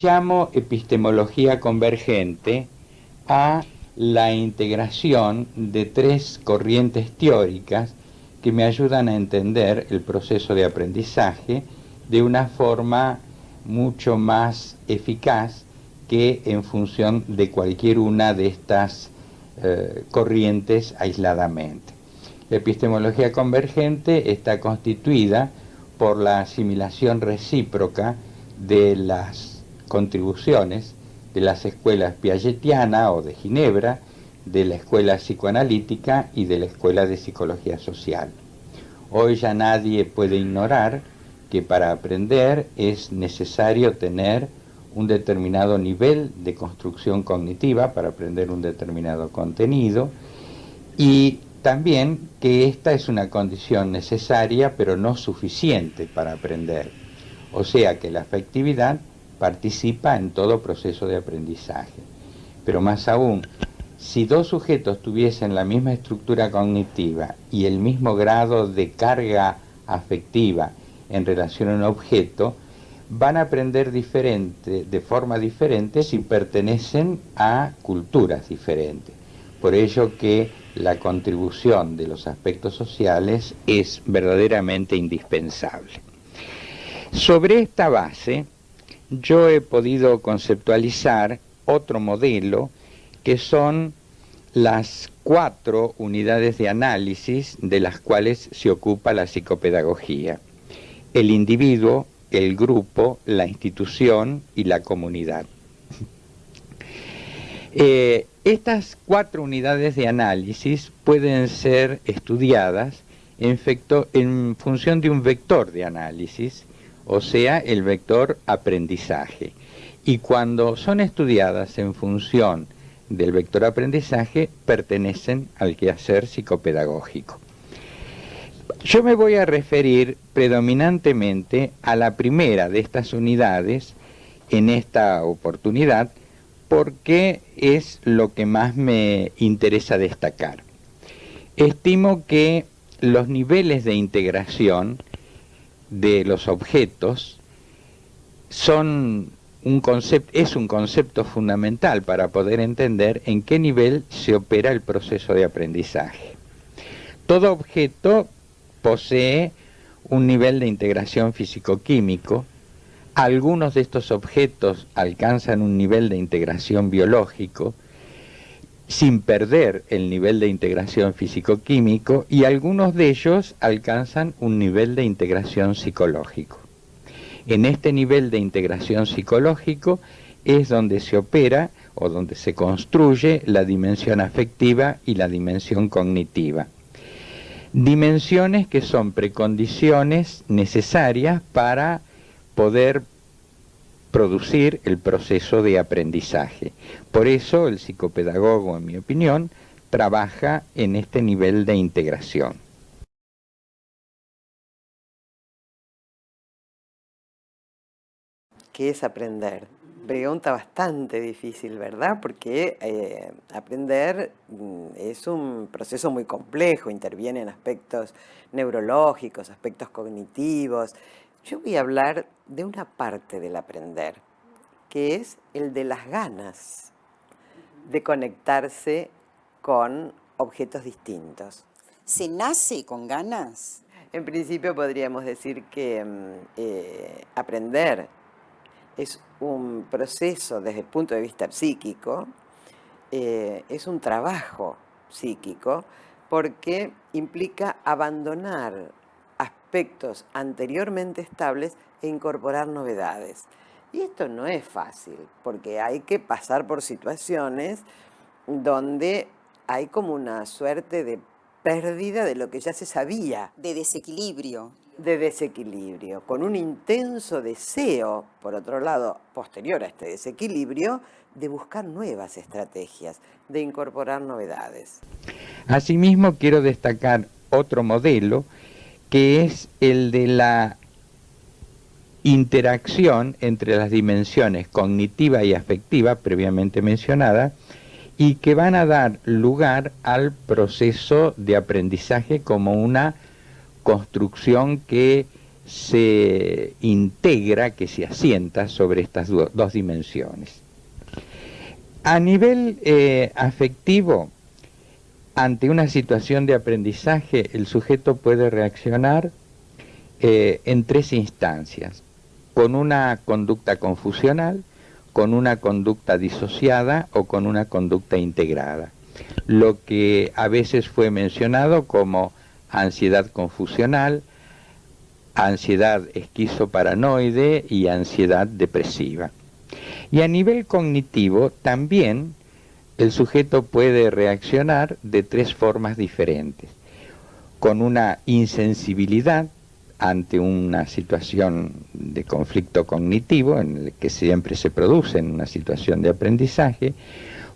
Llamo epistemología convergente a la integración de tres corrientes teóricas que me ayudan a entender el proceso de aprendizaje de una forma mucho más eficaz que en función de cualquier una de estas corrientes aisladamente. La epistemología convergente está constituida por la asimilación recíproca de las contribuciones de las escuelas piagetiana o de Ginebra, de la escuela psicoanalítica y de la escuela de psicología social. Hoy ya nadie puede ignorar que para aprender es necesario tener un determinado nivel de construcción cognitiva para aprender un determinado contenido, y también que esta es una condición necesaria pero no suficiente para aprender. O sea que la afectividad participa en todo proceso de aprendizaje. Pero más aún, si dos sujetos tuviesen la misma estructura cognitiva y el mismo grado de carga afectiva en relación a un objeto, van a aprender de forma diferente si pertenecen a culturas diferentes. Por ello que la contribución de los aspectos sociales es verdaderamente indispensable. Sobre esta base, yo he podido conceptualizar otro modelo que son las 4 unidades de análisis de las cuales se ocupa la psicopedagogía: el individuo, el grupo, la institución y la comunidad. Estas 4 unidades de análisis pueden ser estudiadas en función de un vector de análisis, o sea, el vector aprendizaje. Y cuando son estudiadas en función del vector aprendizaje, pertenecen al quehacer psicopedagógico. Yo me voy a referir predominantemente a la primera de estas unidades en esta oportunidad, porque es lo que más me interesa destacar. Estimo que los niveles de integración de los objetos es un concepto fundamental para poder entender en qué nivel se opera el proceso de aprendizaje. Todo objeto posee un nivel de integración físico-químico. Algunos de estos objetos alcanzan un nivel de integración biológico sin perder el nivel de integración físico-químico, y algunos de ellos alcanzan un nivel de integración psicológico. En este nivel de integración psicológico es donde se opera o donde se construye la dimensión afectiva y la dimensión cognitiva. Dimensiones que son precondiciones necesarias para poder producir el proceso de aprendizaje. Por eso el psicopedagogo, en mi opinión, trabaja en este nivel de integración. ¿Qué es aprender? Pregunta bastante difícil, ¿verdad? Porque aprender es un proceso muy complejo, intervienen aspectos neurológicos, aspectos cognitivos. Yo voy a hablar de una parte del aprender, que es el de las ganas de conectarse con objetos distintos. ¿Se nace con ganas? En principio podríamos decir que aprender es un proceso desde el punto de vista psíquico, es un trabajo psíquico, porque implica abandonar aspectos anteriormente estables e incorporar novedades. Y esto no es fácil, porque hay que pasar por situaciones donde hay como una suerte de pérdida de lo que ya se sabía. De desequilibrio. De desequilibrio, con un intenso deseo, por otro lado, posterior a este desequilibrio, de buscar nuevas estrategias, de incorporar novedades. Asimismo, quiero destacar otro modelo, que es el de la interacción entre las dimensiones cognitiva y afectiva, previamente mencionada, y que van a dar lugar al proceso de aprendizaje como una construcción que se integra, que se asienta sobre estas dos dimensiones. A nivel afectivo, ante una situación de aprendizaje, el sujeto puede reaccionar en tres instancias: con una conducta confusional, con una conducta disociada o con una conducta integrada. Lo que a veces fue mencionado como ansiedad confusional, ansiedad esquizoparanoide y ansiedad depresiva. Y a nivel cognitivo también el sujeto puede reaccionar de tres formas diferentes: con una insensibilidad ante una situación de conflicto cognitivo, en el que siempre se produce en una situación de aprendizaje;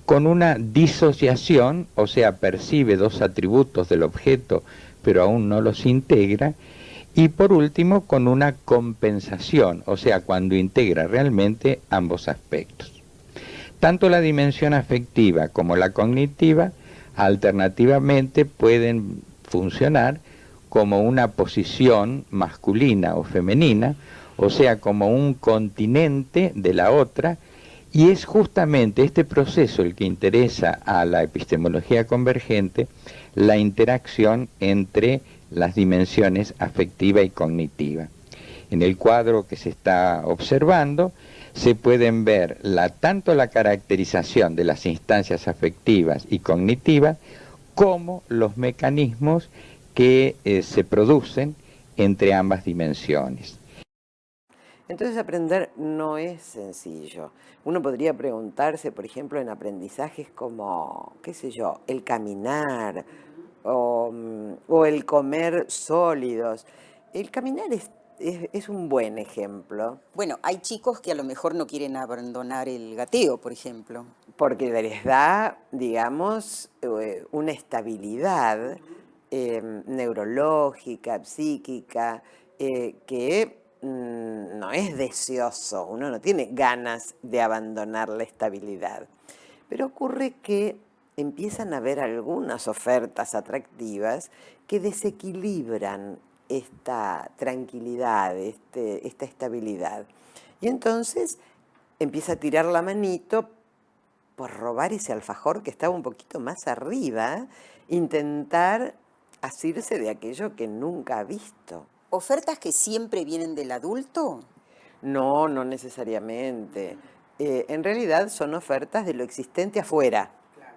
con una disociación, o sea, percibe dos atributos del objeto pero aún no los integra; y por último, con una compensación, o sea, cuando integra realmente ambos aspectos. Tanto la dimensión afectiva como la cognitiva alternativamente pueden funcionar como una posición masculina o femenina, o sea, como un continente de la otra, y es justamente este proceso el que interesa a la epistemología convergente, la interacción entre las dimensiones afectiva y cognitiva. En el cuadro que se está observando se pueden ver tanto la caracterización de las instancias afectivas y cognitivas como los mecanismos que se producen entre ambas dimensiones. Entonces aprender no es sencillo. Uno podría preguntarse, por ejemplo, en aprendizajes como, qué sé yo, el caminar o el comer sólidos. El caminar es un buen ejemplo. Bueno, hay chicos que a lo mejor no quieren abandonar el gateo, por ejemplo. Porque les da, digamos, una estabilidad neurológica, psíquica, que no es deseoso, uno no tiene ganas de abandonar la estabilidad. Pero ocurre que empiezan a haber algunas ofertas atractivas que desequilibran esta tranquilidad, esta estabilidad. Y entonces empieza a tirar la manito por robar ese alfajor que estaba un poquito más arriba, intentar asirse de aquello que nunca ha visto. ¿Ofertas que siempre vienen del adulto? No, no necesariamente. En realidad son ofertas de lo existente afuera. Claro.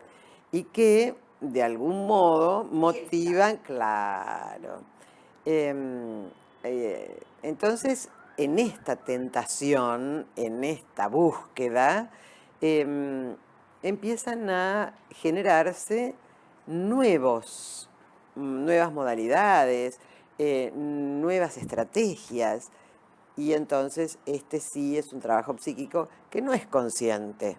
Y que de algún modo motivan, claro. Entonces, en esta tentación, en esta búsqueda, empiezan a generarse nuevas modalidades, nuevas estrategias, y entonces este sí es un trabajo psíquico que no es consciente.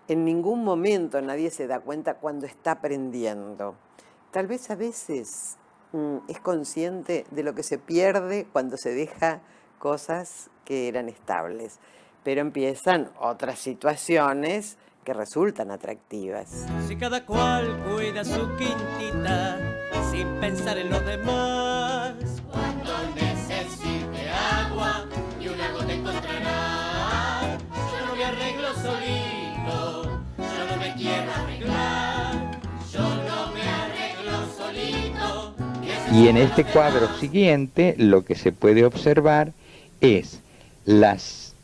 En ningún momento nadie se da cuenta cuando está aprendiendo. Tal vez a veces es consciente de lo que se pierde cuando se deja cosas que eran estables, pero empiezan otras situaciones que resultan atractivas. Si cada cual cuida su quintita sin pensar en los demás, cuando necesite agua y una gota encontrará. Yo no me arreglo solito, yo no me quiero arreglar, yo no me arreglo solito. Y en este cuadro siguiente lo que se puede observar es las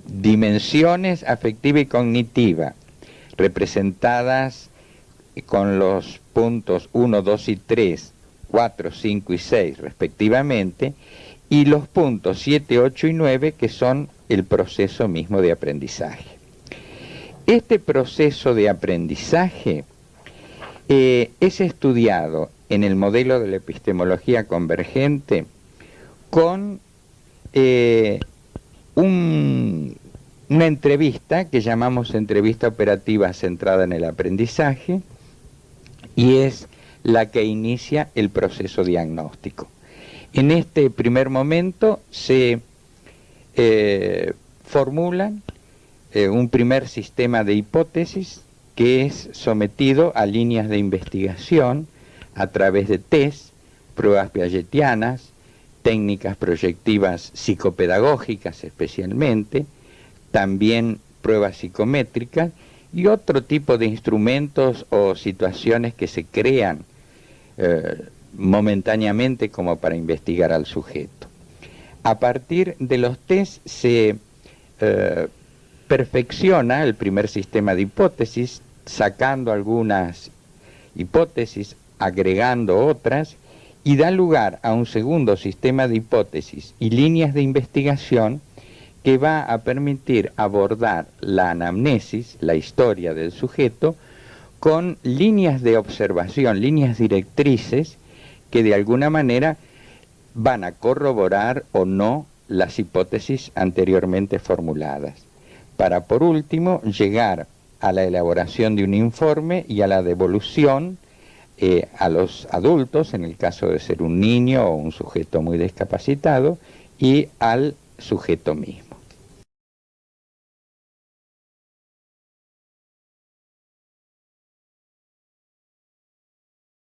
dimensiones afectiva y cognitiva representadas con los puntos 1, 2 y 3, 4, 5 y 6 respectivamente, y los puntos 7, 8 y 9 que son el proceso mismo de aprendizaje. Este proceso de aprendizaje es estudiado en el modelo de la epistemología convergente con una entrevista que llamamos entrevista operativa centrada en el aprendizaje, y es la que inicia el proceso diagnóstico. En este primer momento se formulan un primer sistema de hipótesis que es sometido a líneas de investigación a través de test, pruebas piagetianas, técnicas proyectivas psicopedagógicas especialmente, también pruebas psicométricas y otro tipo de instrumentos o situaciones que se crean momentáneamente como para investigar al sujeto. A partir de los test se perfecciona el primer sistema de hipótesis, sacando algunas hipótesis, agregando otras, y da lugar a un segundo sistema de hipótesis y líneas de investigación que va a permitir abordar la anamnesis, la historia del sujeto, con líneas de observación, líneas directrices que de alguna manera van a corroborar o no las hipótesis anteriormente formuladas, para por último llegar a la elaboración de un informe y a la devolución a los adultos, en el caso de ser un niño o un sujeto muy discapacitado, y al sujeto mismo.